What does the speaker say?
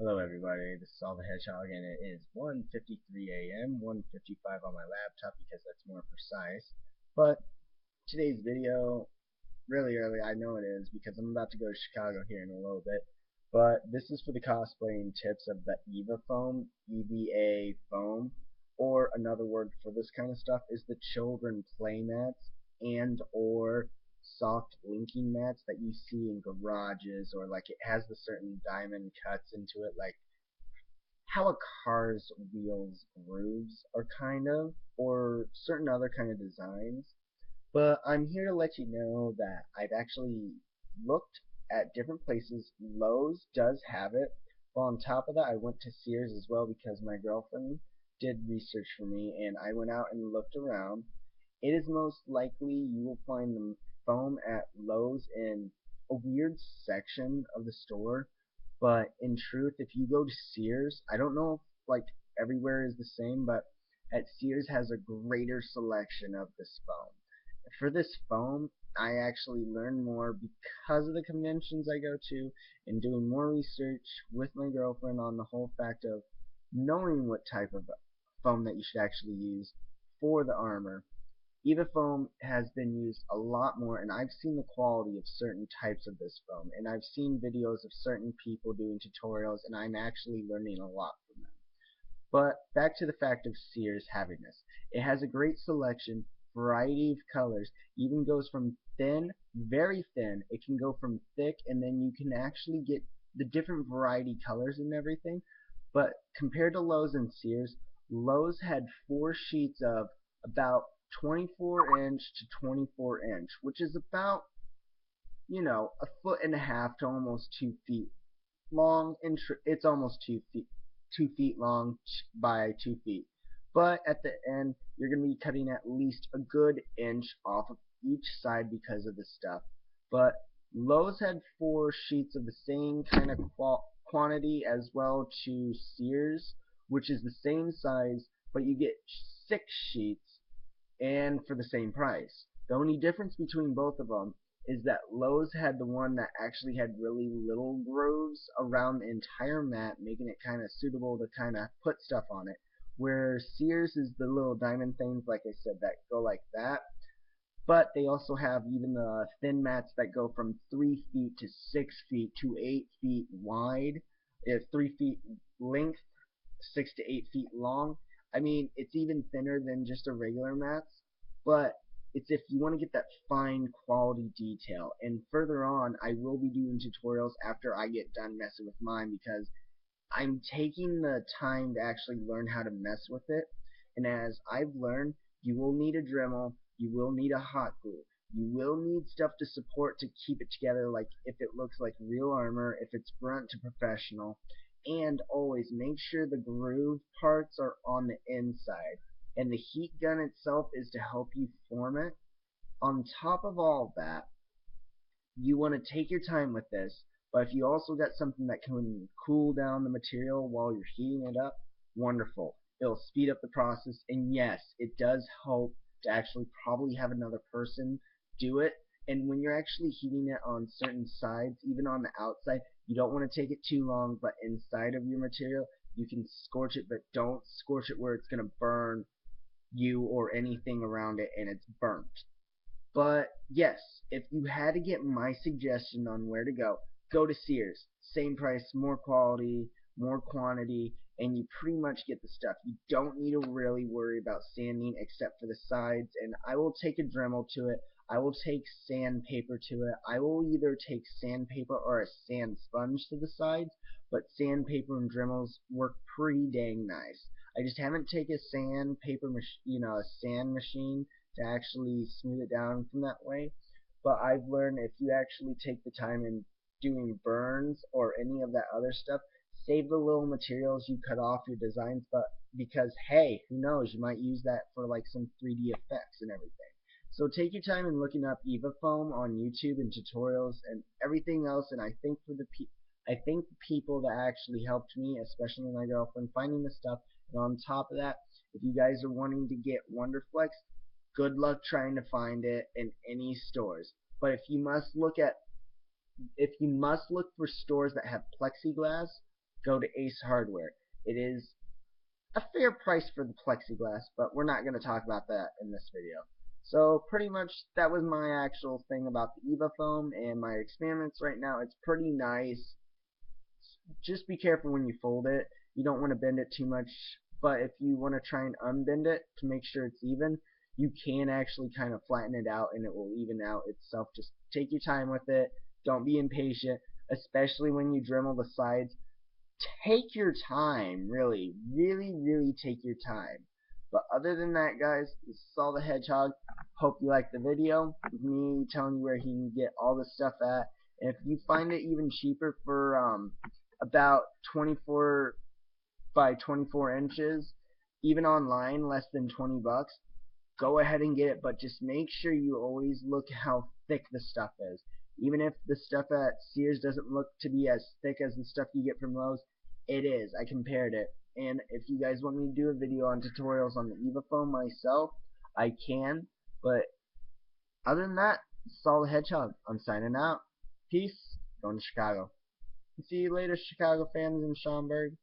Hello everybody, this is Saw the Hedgehog and it is 1:53 a.m., 1:55 on my laptop because that's more precise. But today's video, really early, I know it is because I'm about to go to Chicago here in a little bit. But this is for the cosplaying tips of the Eva Foam, EVA Foam, or another word for this kind of stuff is the children play mats and or soft linking mats that you see in garages, or like it has the certain diamond cuts into it, like how a car's wheels grooves are kind of, or certain other kind of designs. But I'm here to let you know that I've actually looked at different places. Lowe's does have it. Well, on top of that, I went to Sears as well because my girlfriend did research for me, and I went out and looked around. It is most likely you will find the foam at Lowe's in a weird section of the store, but in truth, if you go to Sears, I don't know if like everywhere is the same, but at Sears has a greater selection of this foam. For this foam, I actually learned more because of the conventions I go to and doing more research with my girlfriend on the whole fact of knowing what type of foam that you should actually use for the armor. Eva foam has been used a lot more, and I've seen the quality of certain types of this foam, and I've seen videos of certain people doing tutorials, and I'm actually learning a lot from them. But back to the fact of Sears having this. It has a great selection, variety of colors, even goes from thin, very thin, it can go from thick, and then you can actually get the different variety colors and everything. But compared to Lowe's and Sears, Lowe's had 4 sheets of about 24-inch to 24-inch, which is about, a foot and a half to almost 2 feet long. It's almost 2 feet, 2 feet long by 2 feet. But at the end, you're going to be cutting at least a good inch off of each side because of the stuff. But Lowe's had 4 sheets of the same kind of quantity as well to Sears, which is the same size, but you get 6 sheets and for the same price. The only difference between both of them is that Lowe's had the one that actually had really little grooves around the entire mat, making it kind of suitable to kind of put stuff on it. Where Sears is the little diamond things, like I said, that go like that. But they also have even the thin mats that go from 3 feet to 6 feet to 8 feet wide, 3 feet length, 6 to 8 feet long. I mean, it's even thinner than just a regular mats, but it's if you want to get that fine quality detail. And further on, I will be doing tutorials after I get done messing with mine because I'm taking the time to actually learn how to mess with it. And as I've learned, you will need a Dremel, you will need a hot glue, you will need stuff to support to keep it together, like if it looks like real armor, if it's burnt to professional, and always make sure the groove parts are on the inside. And the heat gun itself is to help you form it. On top of all that, you want to take your time with this, but if you also got something that can cool down the material while you're heating it up, wonderful. It'll speed up the process, and yes, it does help to actually probably have another person do it. And when you're actually heating it on certain sides, even on the outside, you don't want to take it too long, but inside of your material, you can scorch it, but don't scorch it where it's going to burn you or anything around it and it's burnt. But yes, if you had to get my suggestion on where to go, go to Sears. Same price, more quality, more quantity, and you pretty much get the stuff. You don't need to really worry about sanding except for the sides, and I will take a Dremel to it. I will take sandpaper to it. I will either take sandpaper or a sand sponge to the sides, but sandpaper and Dremels work pretty dang nice. I just haven't taken a sandpaper, a sand machine to actually smooth it down from that way. But I've learned if you actually take the time in doing burns or any of that other stuff, save the little materials you cut off your designs, but because hey, who knows, you might use that for like some 3D effects and everything. So take your time in looking up Eva Foam on YouTube and tutorials and everything else, and I think the people that actually helped me, especially my girlfriend, finding the stuff. And on top of that, if you guys are wanting to get Wonderflex, good luck trying to find it in any stores. But if you must look for stores that have plexiglass, go to Ace Hardware. It is a fair price for the plexiglass, but we're not going to talk about that in this video. So pretty much that was my actual thing about the Eva Foam and my experiments right now. It's pretty nice. Just be careful when you fold it. You don't want to bend it too much, but if you want to try and unbend it to make sure it's even, you can actually kind of flatten it out and it will even out itself. Just take your time with it. Don't be impatient, especially when you Dremel the sides. Take your time, really take your time. But other than that, guys, this is Saw the Hedgehog. Hope you liked the video, me telling you where he can get all this stuff at. And if you find it even cheaper for about 24 by 24 inches, even online, less than 20 bucks, go ahead and get it, but just make sure you always look how thick the stuff is. Even if the stuff at Sears doesn't look to be as thick as the stuff you get from Lowe's, it is. I compared it. And if you guys want me to do a video on tutorials on the Eva Foam myself, I can. But other than that, Saw the Hedgehog. I'm signing out. Peace. Going to Chicago. See you later, Chicago fans in Schaumburg.